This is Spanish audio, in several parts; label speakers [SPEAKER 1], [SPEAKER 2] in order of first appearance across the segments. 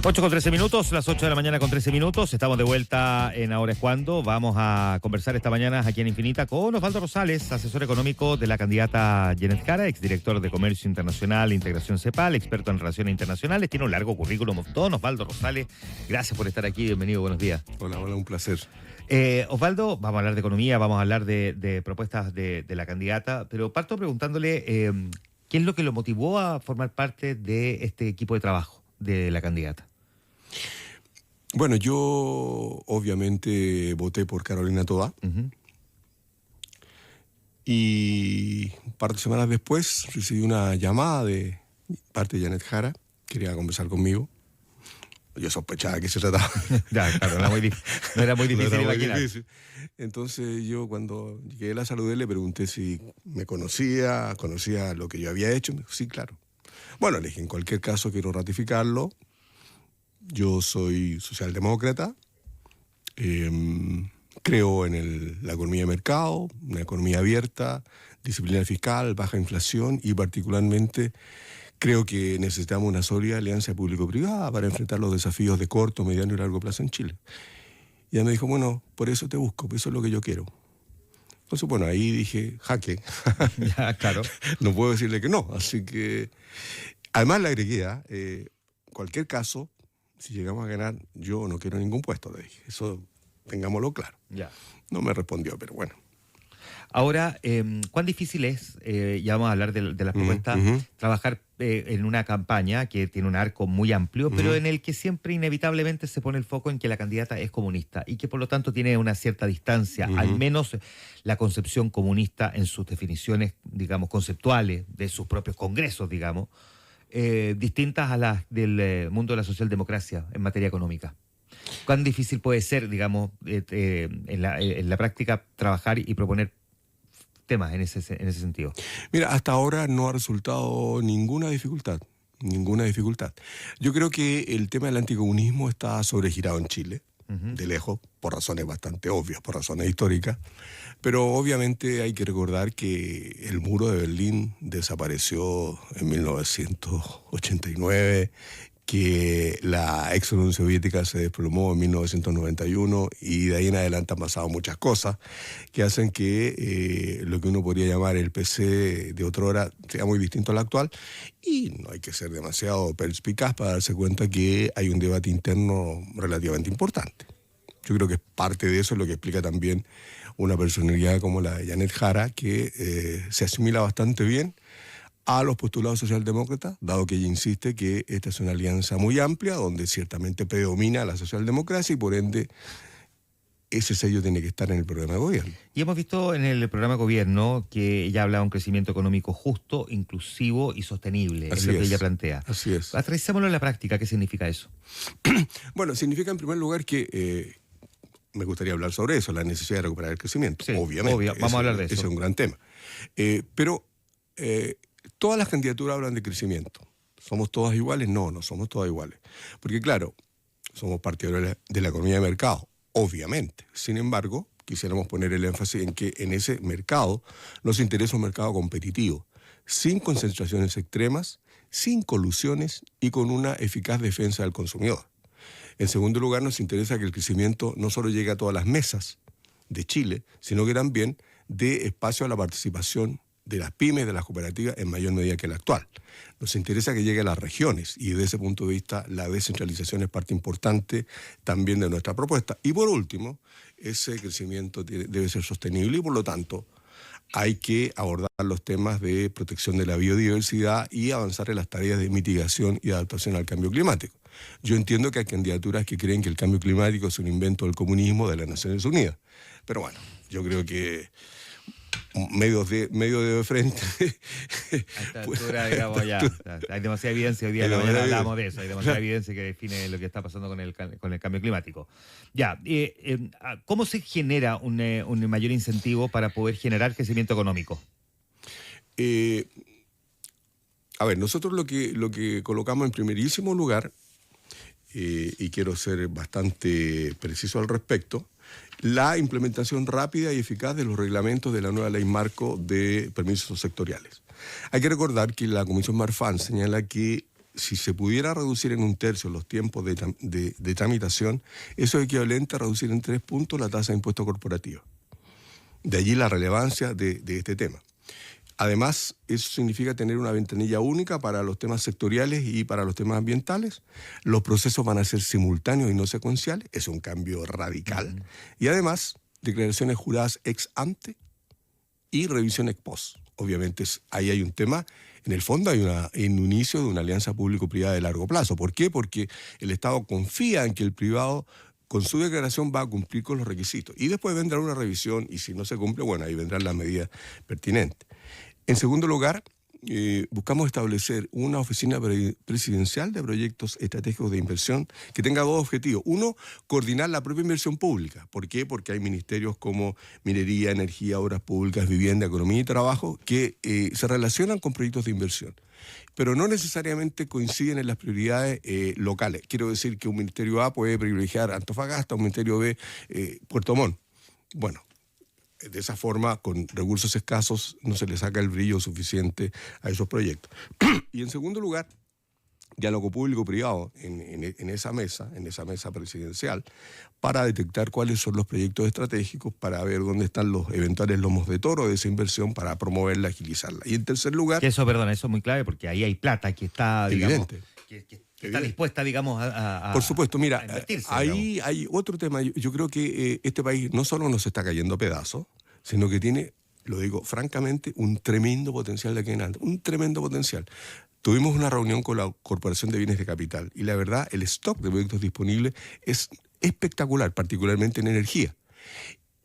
[SPEAKER 1] 8:13, las 8 de la mañana con 13 minutos. Estamos de vuelta en Ahora es Cuando. Vamos a conversar esta mañana aquí en Infinita con Osvaldo Rosales, asesor económico de la candidata Janet Jara, exdirector de Comercio Internacional e Integración CEPAL, experto en relaciones internacionales. Tiene un largo currículum. Don Osvaldo Rosales, gracias por estar aquí. Bienvenido, buenos días.
[SPEAKER 2] Hola, un placer.
[SPEAKER 1] Osvaldo, vamos a hablar de economía, vamos a hablar de propuestas de la candidata, pero parto preguntándole qué es lo que lo motivó a formar parte de este equipo de trabajo de la candidata.
[SPEAKER 2] Bueno, yo obviamente voté por Carolina Toá. Y un par de semanas después recibí una llamada de parte de Janet Jara, quería conversar conmigo. Yo sospechaba que se trataba.
[SPEAKER 1] Ya, claro, no era muy difícil imaginar.
[SPEAKER 2] Entonces yo cuando llegué la saludé le pregunté si me conocía lo que yo había hecho. Me dijo, sí, claro. Bueno, le dije, en cualquier caso quiero ratificarlo. Yo soy socialdemócrata, creo en la economía de mercado, una economía abierta, disciplina fiscal, baja inflación y particularmente creo que necesitamos una sólida alianza público-privada para enfrentar los desafíos de corto, mediano y largo plazo en Chile. Y ella me dijo, bueno, por eso te busco, eso es lo que yo quiero. Entonces, bueno, ahí dije, jaque.
[SPEAKER 1] Ya, claro.
[SPEAKER 2] No puedo decirle que no, así que... Además le agregué, cualquier caso, si llegamos a ganar, yo no quiero ningún puesto, le dije. Eso tengámoslo claro.
[SPEAKER 1] Ya.
[SPEAKER 2] No me respondió, pero bueno.
[SPEAKER 1] Ahora, ¿cuán difícil es, ya vamos a hablar de las propuestas, trabajar en una campaña que tiene un arco muy amplio, pero en el que siempre inevitablemente se pone el foco en que la candidata es comunista y que por lo tanto tiene una cierta distancia, al menos la concepción comunista en sus definiciones, digamos, conceptuales, de sus propios congresos, digamos, distintas a las del mundo de la socialdemocracia en materia económica? ¿Cuán difícil puede ser, digamos, en la práctica trabajar y proponer temas en ese sentido?
[SPEAKER 2] Mira, hasta ahora no ha resultado ninguna dificultad. Yo creo que el tema del anticomunismo está sobregirado en Chile, de lejos, por razones bastante obvias, por razones históricas, pero obviamente hay que recordar que el muro de Berlín desapareció en 1989, que la ex Unión Soviética se desplomó en 1991 y de ahí en adelante han pasado muchas cosas que hacen que lo que uno podría llamar el PC de otrora sea muy distinto al actual y no hay que ser demasiado perspicaz para darse cuenta que hay un debate interno relativamente importante. Yo creo que es parte de eso lo que explica también una personalidad como la de Janet Jara que se asimila bastante bien a los postulados socialdemócratas, dado que ella insiste que esta es una alianza muy amplia, donde ciertamente predomina la socialdemocracia y por ende ese sello tiene que estar en el programa de gobierno.
[SPEAKER 1] Y hemos visto en el programa de gobierno que ella habla de un crecimiento económico justo, inclusivo y sostenible, es lo que ella plantea.
[SPEAKER 2] Así es.
[SPEAKER 1] Aterricémoslo en la práctica, ¿qué significa eso?
[SPEAKER 2] Bueno, significa en primer lugar que me gustaría hablar sobre eso, la necesidad de recuperar el crecimiento,
[SPEAKER 1] Sí,
[SPEAKER 2] obviamente.
[SPEAKER 1] obvio, vamos a hablar de eso.
[SPEAKER 2] Ese es un gran tema. Pero todas las candidaturas hablan de crecimiento. ¿Somos todas iguales? No, no somos todas iguales. Porque claro, somos partidarios de la economía de mercado, obviamente. Sin embargo, quisiéramos poner el énfasis en que en ese mercado nos interesa un mercado competitivo, sin concentraciones extremas, sin colusiones y con una eficaz defensa del consumidor. En segundo lugar, nos interesa que el crecimiento no solo llegue a todas las mesas de Chile, sino que también dé espacio a la participación de las pymes, de las cooperativas, en mayor medida que la actual. Nos interesa que llegue a las regiones y desde ese punto de vista la descentralización es parte importante también de nuestra propuesta. Y por último, ese crecimiento debe ser sostenible y por lo tanto hay que abordar los temas de protección de la biodiversidad y avanzar en las tareas de mitigación y adaptación al cambio climático. Yo entiendo que hay candidaturas que creen que el cambio climático es un invento del comunismo de las Naciones Unidas, pero bueno, yo creo que medio de frente.
[SPEAKER 1] A esta altura, digamos, ya. Hay demasiada evidencia, hoy día en la mañana hablamos de eso, hay demasiada evidencia que define lo que está pasando con el cambio climático. Ya, ¿cómo se genera un mayor incentivo para poder generar crecimiento económico?
[SPEAKER 2] A ver, nosotros lo que colocamos en primerísimo lugar, y quiero ser bastante preciso al respecto, la implementación rápida y eficaz de los reglamentos de la nueva ley marco de permisos sectoriales. Hay que recordar que la Comisión Marfan señala que si se pudiera reducir en 1/3 los tiempos de tramitación, eso es equivalente a reducir en 3 puntos la tasa de impuesto corporativo. De allí la relevancia de este tema. Además, eso significa tener una ventanilla única para los temas sectoriales y para los temas ambientales. Los procesos van a ser simultáneos y no secuenciales. Es un cambio radical. Y además, declaraciones juradas ex ante y revisión ex post. Obviamente, ahí hay un tema. En el fondo hay un inicio de una alianza público-privada de largo plazo. ¿Por qué? Porque el Estado confía en que el privado, con su declaración, va a cumplir con los requisitos. Y después vendrá una revisión y si no se cumple, bueno, ahí vendrán las medidas pertinentes. En segundo lugar, buscamos establecer una oficina presidencial de proyectos estratégicos de inversión que tenga 2 objetivos. Uno, coordinar la propia inversión pública. ¿Por qué? Porque hay ministerios como Minería, Energía, Obras Públicas, Vivienda, Economía y Trabajo que se relacionan con proyectos de inversión, pero no necesariamente coinciden en las prioridades locales. Quiero decir que un ministerio A puede privilegiar Antofagasta, un ministerio B Puerto Montt. Bueno, de esa forma, con recursos escasos, no se le saca el brillo suficiente a esos proyectos. Y en segundo lugar, diálogo público-privado en esa mesa presidencial, para detectar cuáles son los proyectos estratégicos, para ver dónde están los eventuales lomos de toro de esa inversión, para promoverla, agilizarla. Y en tercer lugar...
[SPEAKER 1] Que eso, perdón, eso es muy clave, porque ahí hay plata que está, digamos...
[SPEAKER 2] Evidente.
[SPEAKER 1] Que está dispuesta, digamos, a
[SPEAKER 2] por supuesto, mira,
[SPEAKER 1] invertirse,
[SPEAKER 2] ahí hay otro tema. Yo creo que este país no solo nos está cayendo a pedazos, sino que tiene, lo digo francamente, un tremendo potencial de aquí en adelante, un tremendo potencial. Tuvimos una reunión con la Corporación de Bienes de Capital y la verdad, el stock de proyectos disponibles es espectacular, particularmente en energía.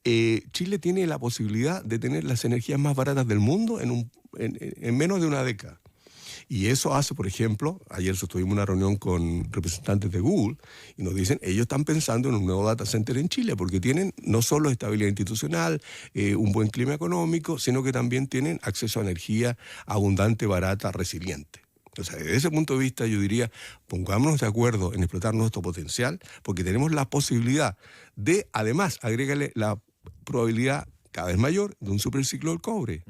[SPEAKER 2] Chile tiene la posibilidad de tener las energías más baratas del mundo en menos de una década. Y eso hace, por ejemplo, ayer sostuvimos una reunión con representantes de Google y nos dicen, ellos están pensando en un nuevo data center en Chile porque tienen no solo estabilidad institucional, un buen clima económico, sino que también tienen acceso a energía abundante, barata, resiliente. O sea, desde ese punto de vista yo diría, pongámonos de acuerdo en explotar nuestro potencial porque tenemos la posibilidad de, además, agrégale la probabilidad cada vez mayor de un superciclo del cobre.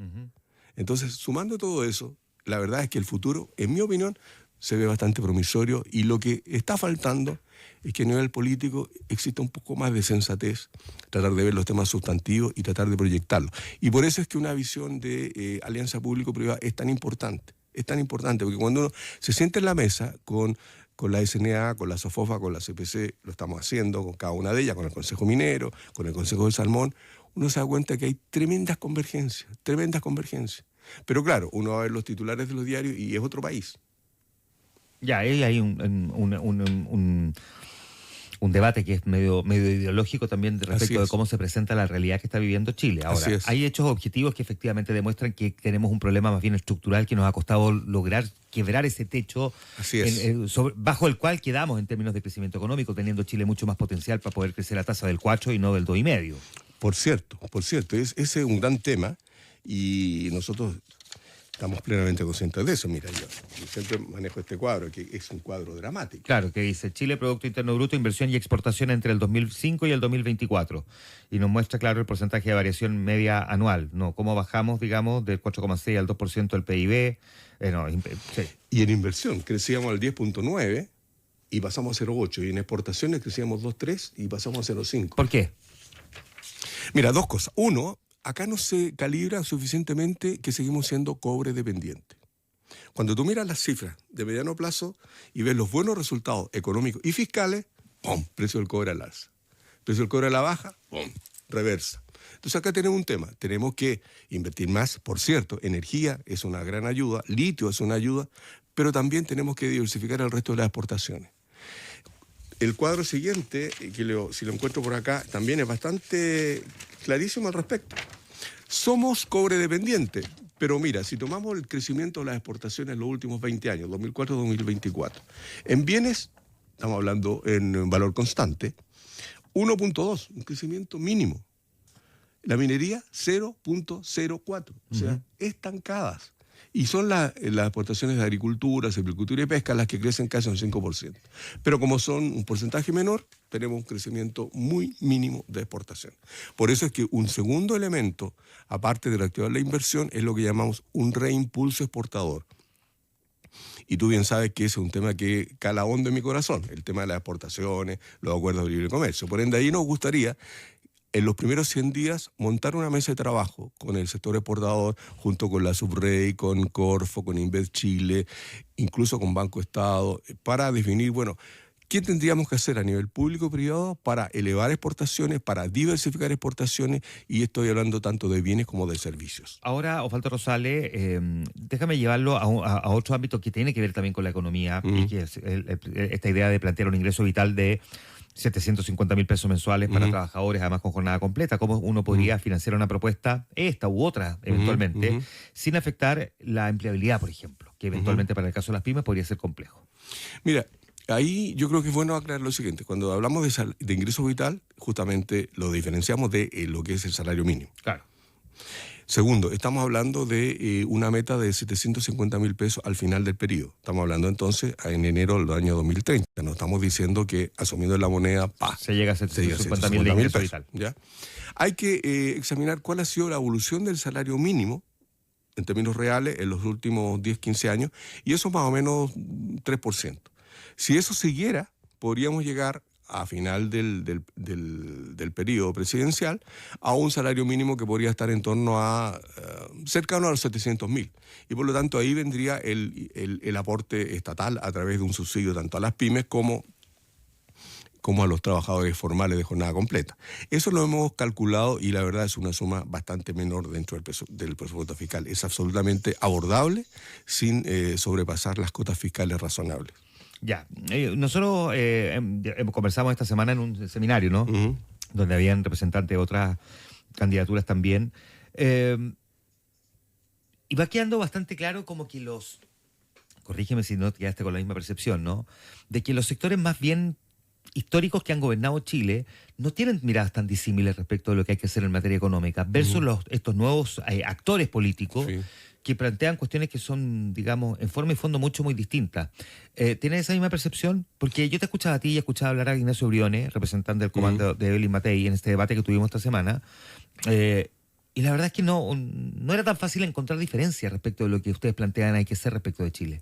[SPEAKER 2] Entonces, sumando todo eso, la verdad es que el futuro, en mi opinión, se ve bastante promisorio y lo que está faltando es que a nivel político exista un poco más de sensatez, tratar de ver los temas sustantivos y tratar de proyectarlos. Y por eso es que una visión de alianza público-privada es tan importante. Es tan importante porque cuando uno se sienta en la mesa con la SNA, con la SOFOFA, con la CPC, lo estamos haciendo con cada una de ellas, con el Consejo Minero, con el Consejo del Salmón, uno se da cuenta que hay tremendas convergencias. Pero claro, uno va a ver los titulares de los diarios y es otro país.
[SPEAKER 1] Ya, ahí hay un debate que es medio ideológico también respecto de cómo se presenta la realidad que está viviendo Chile. Ahora, hay hechos objetivos que efectivamente demuestran que tenemos un problema más bien estructural que nos ha costado lograr quebrar ese techo bajo el cual quedamos en términos de crecimiento económico, teniendo Chile mucho más potencial para poder crecer a tasa del 4 y no del 2,5.
[SPEAKER 2] Por cierto, ese es un gran tema. Y nosotros estamos plenamente conscientes de eso. Mira, yo siempre manejo este cuadro, que es un cuadro dramático.
[SPEAKER 1] Claro, que dice Chile, Producto Interno Bruto, inversión y exportación entre el 2005 y el 2024. Y nos muestra, claro, el porcentaje de variación media anual, ¿no? Cómo bajamos, digamos, del 4,6 al 2% del PIB. Sí.
[SPEAKER 2] Y en inversión crecíamos al 10,9 y pasamos a 0,8. Y en exportaciones crecíamos 2,3 y pasamos a 0,5.
[SPEAKER 1] ¿Por qué?
[SPEAKER 2] Mira, 2 cosas. Uno, acá no se calibra suficientemente que seguimos siendo cobre dependientes. Cuando tú miras las cifras de mediano plazo y ves los buenos resultados económicos y fiscales, ¡pum!, precio del cobre al alza. Precio del cobre a la baja, ¡pum!, reversa. Entonces acá tenemos un tema, tenemos que invertir más. Por cierto, energía es una gran ayuda, litio es una ayuda, pero también tenemos que diversificar el resto de las exportaciones. El cuadro siguiente, si lo encuentro por acá, también es bastante clarísimo al respecto. Somos cobre dependientes, pero mira, si tomamos el crecimiento de las exportaciones en los últimos 20 años, 2004-2024, en bienes, estamos hablando en valor constante, 1,2, un crecimiento mínimo. La minería, 0,04, o sea, estancadas. Y son las exportaciones de agricultura, silvicultura y pesca las que crecen casi un 5%. Pero como son un porcentaje menor, tenemos un crecimiento muy mínimo de exportación. Por eso es que un segundo elemento, aparte de reactivar la inversión, es lo que llamamos un reimpulso exportador. Y tú bien sabes que ese es un tema que cala hondo en mi corazón, el tema de las exportaciones, los acuerdos de libre comercio. Por ende, ahí nos gustaría, en los primeros 100 días, montar una mesa de trabajo con el sector exportador, junto con la Subrey, con Corfo, con Invet Chile, incluso con Banco Estado, para definir, bueno, ¿qué tendríamos que hacer a nivel público-privado para elevar exportaciones, para diversificar exportaciones? Y estoy hablando tanto de bienes como de servicios.
[SPEAKER 1] Ahora, Osvaldo Rosales, déjame llevarlo a otro ámbito que tiene que ver también con la economía, y que es esta idea de plantear un ingreso vital de 750.000 pesos mensuales para trabajadores, además con jornada completa. ¿Cómo uno podría financiar una propuesta, esta u otra, eventualmente, sin afectar la empleabilidad, por ejemplo, que eventualmente para el caso de las pymes podría ser complejo?
[SPEAKER 2] Mira, ahí yo creo que es bueno aclarar lo siguiente. Cuando hablamos de ingreso vital, justamente lo diferenciamos de lo que es el salario mínimo.
[SPEAKER 1] Claro.
[SPEAKER 2] Segundo, estamos hablando de una meta de 750.000 pesos al final del periodo. Estamos hablando entonces en enero del año 2030. No estamos diciendo que asumiendo la moneda,
[SPEAKER 1] se llega a 750.000 de ingreso vital.
[SPEAKER 2] ¿Ya? Hay que examinar cuál ha sido la evolución del salario mínimo en términos reales en los últimos 10, 15 años, y eso más o menos 3%. Si eso siguiera, podríamos llegar a final del periodo presidencial a un salario mínimo que podría estar en torno a cercano a los 700.000. Y por lo tanto ahí vendría el aporte estatal a través de un subsidio tanto a las pymes como a los trabajadores formales de jornada completa. Eso lo hemos calculado y la verdad es una suma bastante menor dentro del presupuesto fiscal. Es absolutamente abordable sin sobrepasar las cotas fiscales razonables.
[SPEAKER 1] Ya, nosotros conversamos esta semana en un seminario, ¿no? Donde habían representantes de otras candidaturas también. Y va quedando bastante claro como que corrígeme si no quedaste con la misma percepción, ¿no? De que los sectores más bien históricos que han gobernado Chile no tienen miradas tan disímiles respecto de lo que hay que hacer en materia económica, versus estos nuevos actores políticos. Sí. Que plantean cuestiones que son, digamos, en forma y fondo muy distintas. ¿Tienes esa misma percepción? Porque yo te escuchaba a ti y escuchaba hablar a Ignacio Briones, representante del comando de Evelyn Matei, en este debate que tuvimos esta semana, y la verdad es que no era tan fácil encontrar diferencias respecto de lo que ustedes plantean hay que hacer respecto de Chile.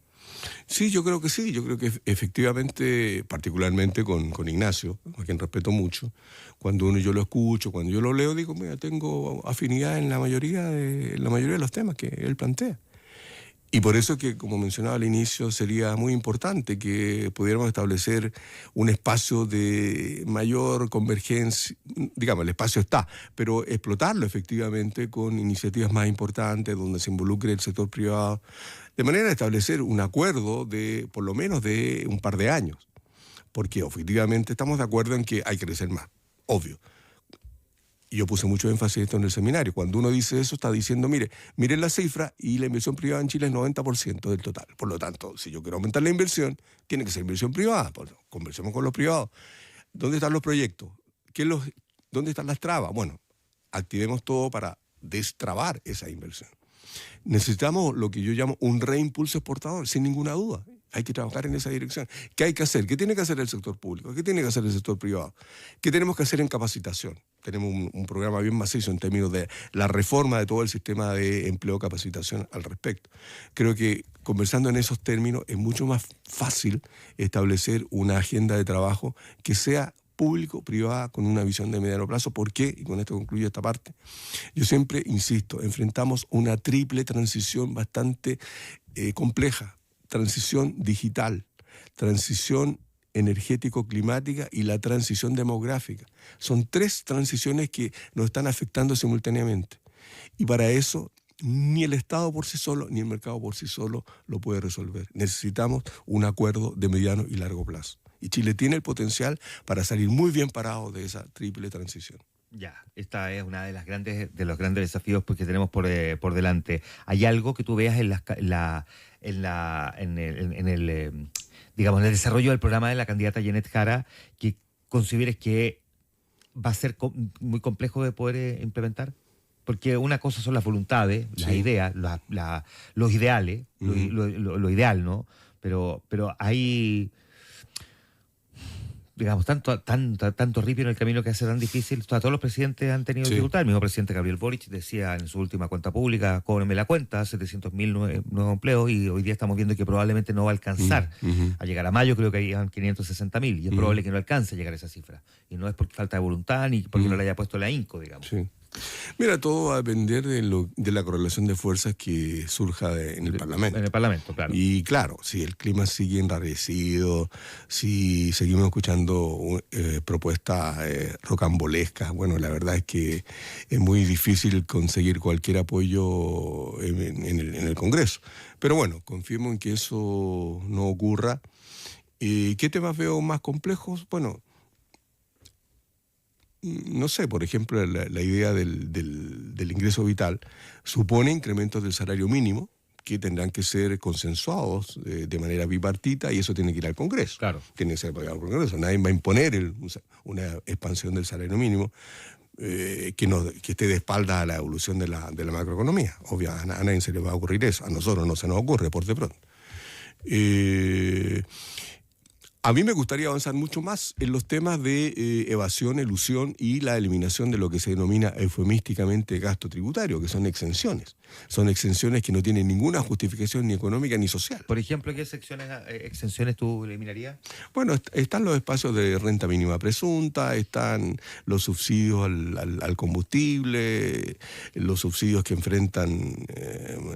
[SPEAKER 2] Sí, yo creo que sí. Yo creo que efectivamente, particularmente con Ignacio, a quien respeto mucho, cuando yo lo escucho, cuando yo lo leo, digo, mira, tengo afinidad en la mayoría de los temas que él plantea. Y por eso que, como mencionaba al inicio, sería muy importante que pudiéramos establecer un espacio de mayor convergencia. Digamos, el espacio está, pero explotarlo efectivamente con iniciativas más importantes, donde se involucre el sector privado, de manera de establecer un acuerdo de, por lo menos, de un par de años. Porque objetivamente estamos de acuerdo en que hay que crecer más, obvio. Y yo puse mucho énfasis en esto en el seminario. Cuando uno dice eso, está diciendo, miren la cifra y la inversión privada en Chile es 90% del total. Por lo tanto, si yo quiero aumentar la inversión, tiene que ser inversión privada. Pues, conversemos con los privados. ¿Dónde están los proyectos? ¿Dónde están las trabas? Bueno, activemos todo para destrabar esa inversión. Necesitamos lo que yo llamo un reimpulso exportador, sin ninguna duda. Hay que trabajar en esa dirección. ¿Qué hay que hacer? ¿Qué tiene que hacer el sector público? ¿Qué tiene que hacer el sector privado? ¿Qué tenemos que hacer en capacitación? Tenemos un programa bien macizo en términos de la reforma de todo el sistema de empleo-capacitación al respecto. Creo que conversando en esos términos es mucho más fácil establecer una agenda de trabajo que sea público-privada con una visión de mediano plazo. ¿Por qué? Y con esto concluyo esta parte. Yo siempre insisto, enfrentamos una triple transición bastante compleja. Transición digital, transición energético-climática y la transición demográfica. Son 3 transiciones que nos están afectando simultáneamente. Y para eso ni el Estado por sí solo, ni el mercado por sí solo lo puede resolver. Necesitamos un acuerdo de mediano y largo plazo. Y Chile tiene el potencial para salir muy bien parado de esa triple transición.
[SPEAKER 1] Ya, esta es una de los grandes desafíos que tenemos por delante. ¿Hay algo que tú veas en el desarrollo del programa de la candidata Janet Jara que consideres que va a ser muy complejo de poder implementar? Porque una cosa son las voluntades, las ideas, los ideales, lo ideal, ¿no? Pero hay... digamos, tanto ripio en el camino que hace tan difícil. Todos los presidentes han tenido dificultades. El mismo presidente Gabriel Boric decía en su última cuenta pública, cóbreme la cuenta, 700.000 nuevos empleos, y hoy día estamos viendo que probablemente no va a alcanzar a llegar a mayo. Creo que hay 560.000 y es probable que no alcance a llegar a esa cifra. Y no es por falta de voluntad ni porque no le haya puesto la INCO, digamos.
[SPEAKER 2] Sí. Mira, todo va a depender de la correlación de fuerzas que surja en el Parlamento.
[SPEAKER 1] En el Parlamento, claro.
[SPEAKER 2] Y claro, si el clima sigue enrarecido, si seguimos escuchando propuestas rocambolescas, bueno, la verdad es que es muy difícil conseguir cualquier apoyo en el Congreso. Pero bueno, confiemos en que eso no ocurra. ¿Qué temas veo más complejos? Bueno, no sé, por ejemplo, la idea del ingreso vital supone incrementos del salario mínimo que tendrán que ser consensuados de manera bipartita, y eso tiene que ir al Congreso.
[SPEAKER 1] Claro.
[SPEAKER 2] Tiene que ser apoyado al Congreso. Nadie va a imponer una expansión del salario mínimo que esté de espalda a la evolución de la macroeconomía. Obvio, a nadie se le va a ocurrir eso. A nosotros no se nos ocurre, por de pronto. A mí me gustaría avanzar mucho más en los temas de evasión, elusión y la eliminación de lo que se denomina eufemísticamente gasto tributario, que son exenciones. Son exenciones que no tienen ninguna justificación ni económica ni social.
[SPEAKER 1] Por ejemplo, ¿qué exenciones tú eliminarías?
[SPEAKER 2] Bueno, están los espacios de renta mínima presunta, están los subsidios al combustible, los subsidios que enfrentan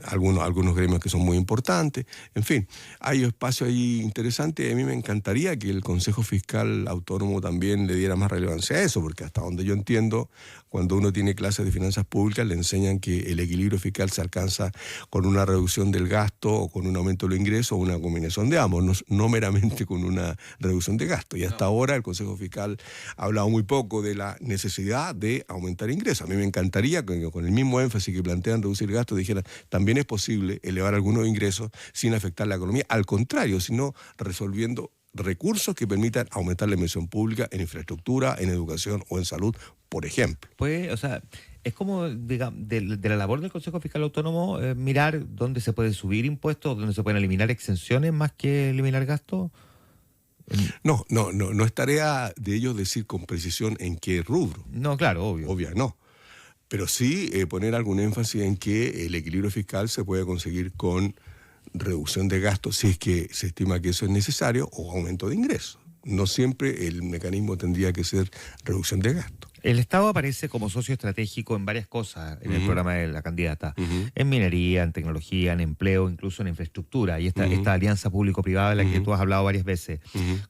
[SPEAKER 2] algunos gremios que son muy importantes. En fin, hay espacios ahí interesantes. A mí me encantaría que el Consejo Fiscal Autónomo también le diera más relevancia a eso, porque hasta donde yo entiendo, cuando uno tiene clases de finanzas públicas, le enseñan que el equilibrio fiscal se alcanza con una reducción del gasto o con un aumento de los ingresos o una combinación de ambos, no meramente con una reducción de gasto. Y hasta ahora el Consejo Fiscal ha hablado muy poco de la necesidad de aumentar ingresos. A mí me encantaría que con el mismo énfasis que plantean reducir gastos dijeran también es posible elevar algunos ingresos sin afectar la economía, al contrario, sino resolviendo recursos que permitan aumentar la inversión pública en infraestructura, en educación o en salud, por ejemplo.
[SPEAKER 1] Pues, o sea, es como, digamos, de la labor del Consejo Fiscal Autónomo mirar dónde se pueden subir impuestos, dónde se pueden eliminar exenciones más que eliminar gastos.
[SPEAKER 2] No es tarea de ellos decir con precisión en qué rubro.
[SPEAKER 1] No, claro, obvio.
[SPEAKER 2] Obvio, no. Pero sí poner algún énfasis en que el equilibrio fiscal se puede conseguir con reducción de gastos si es que se estima que eso es necesario, o aumento de ingresos. No siempre el mecanismo tendría que ser reducción de gastos.
[SPEAKER 1] El Estado aparece como socio estratégico en varias cosas en el programa de la candidata. En minería, en tecnología, en empleo, incluso en infraestructura. Y esta alianza público-privada de la que tú has hablado varias veces.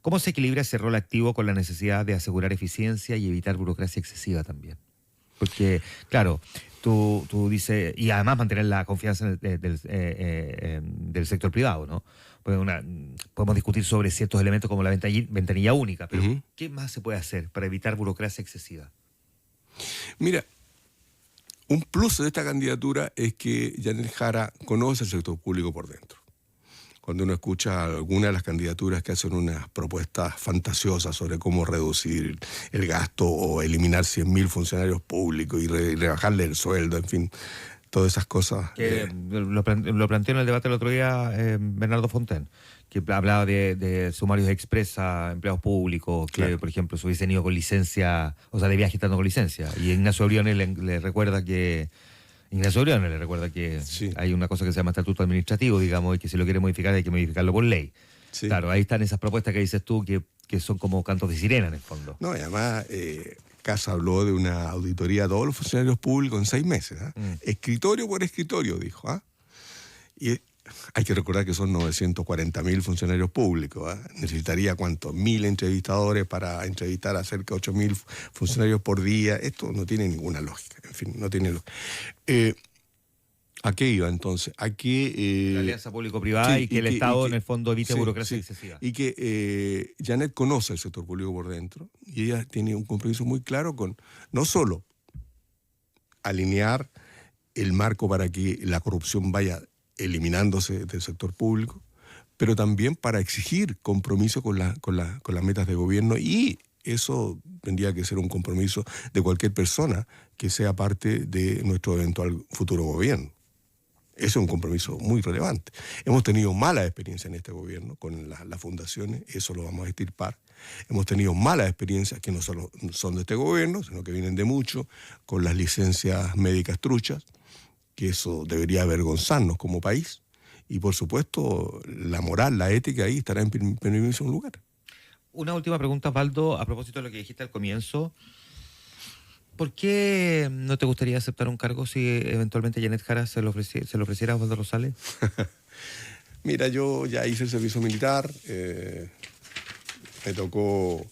[SPEAKER 1] ¿Cómo se equilibra ese rol activo con la necesidad de asegurar eficiencia y evitar burocracia excesiva también? Porque, claro, tú dices, y además mantener la confianza del sector privado, ¿no? Pues podemos discutir sobre ciertos elementos como la ventanilla única, pero ¿qué más se puede hacer para evitar burocracia excesiva?
[SPEAKER 2] Mira, un plus de esta candidatura es que Yanel Jara conoce el sector público por dentro. Cuando uno escucha algunas de las candidaturas que hacen unas propuestas fantasiosas sobre cómo reducir el gasto o eliminar 100.000 funcionarios públicos y rebajarle el sueldo, en fin, todas esas cosas.
[SPEAKER 1] Que lo planteó en el debate el otro día Bernardo Fontaine, que hablaba de sumarios express a empleados públicos, que claro, por ejemplo se hubiesen ido con licencia, o sea, de viaje estando con licencia. Y Ignacio Briones le recuerda que... sí, hay una cosa que se llama estatuto administrativo, digamos, y que si lo quiere modificar hay que modificarlo por ley. Sí. Claro, ahí están esas propuestas que dices tú que son como cantos de sirena en el fondo.
[SPEAKER 2] No, y además Casa habló de una auditoría a todos los funcionarios públicos en 6 meses. Escritorio por escritorio, dijo. Y hay que recordar que son 940.000 funcionarios públicos. Necesitaría, ¿cuántos? 1.000 entrevistadores para entrevistar a cerca de 8.000 funcionarios por día. Esto no tiene ninguna lógica. En fin, no tiene lógica. ¿A qué iba entonces? A que...
[SPEAKER 1] la alianza público-privada, sí, y que el Estado en el fondo evite burocracia excesiva.
[SPEAKER 2] Y que Janet conoce el sector público por dentro y ella tiene un compromiso muy claro con no solo alinear el marco para que la corrupción vaya eliminándose del sector público, pero también para exigir compromiso con las metas de gobierno, y eso tendría que ser un compromiso de cualquier persona que sea parte de nuestro eventual futuro gobierno. Eso es un compromiso muy relevante. Hemos tenido mala experiencia en este gobierno con las fundaciones, eso lo vamos a extirpar. Hemos tenido malas experiencias que no solo son de este gobierno, sino que vienen de mucho, con las licencias médicas truchas, que eso debería avergonzarnos como país. Y por supuesto, la moral, la ética ahí estará en primerísimo lugar.
[SPEAKER 1] Una última pregunta, Osvaldo, a propósito de lo que dijiste al comienzo. ¿Por qué no te gustaría aceptar un cargo si eventualmente Janet Jara se lo ofreciera a Osvaldo Rosales?
[SPEAKER 2] Mira, yo ya hice el servicio militar, me tocó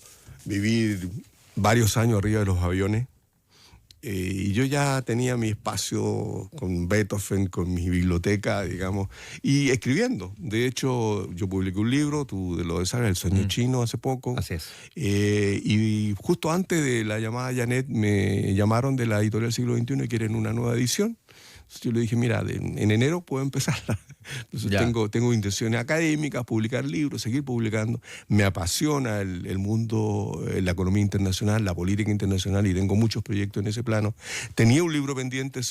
[SPEAKER 2] vivir varios años arriba de los aviones, y yo ya tenía mi espacio con Beethoven, con mi biblioteca, digamos, y escribiendo. De hecho, yo publiqué un libro, tú lo sabes, El sueño chino, hace poco.
[SPEAKER 1] Así es.
[SPEAKER 2] Y justo antes de la llamada Janet, me llamaron de la editorial Siglo XXI y quieren una nueva edición. Entonces yo le dije, mira, en enero puedo empezarla. Entonces tengo intenciones académicas, publicar libros, seguir publicando. Me apasiona el mundo, la economía internacional, la política internacional, y tengo muchos proyectos en ese plano. Tenía un libro pendiente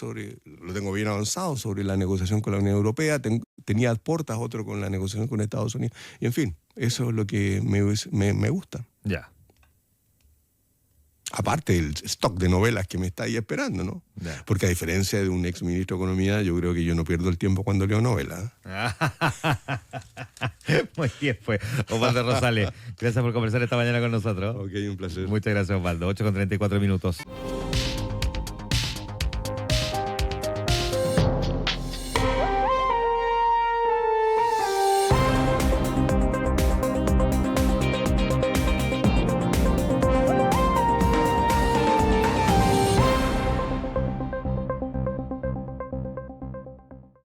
[SPEAKER 2] lo tengo bien avanzado, sobre la negociación con la Unión Europea. Tenía a puertas otro con la negociación con Estados Unidos. Y en fin, eso es lo que me gusta.
[SPEAKER 1] Ya.
[SPEAKER 2] Aparte del stock de novelas que me está ahí esperando, ¿no?
[SPEAKER 1] Yeah.
[SPEAKER 2] Porque a diferencia de un ex ministro de Economía, yo creo que yo no pierdo el tiempo cuando leo novelas.
[SPEAKER 1] Muy bien, pues. Osvaldo Rosales, gracias por conversar esta mañana con nosotros.
[SPEAKER 2] Ok, un placer.
[SPEAKER 1] Muchas gracias, Osvaldo. 8:34 minutos.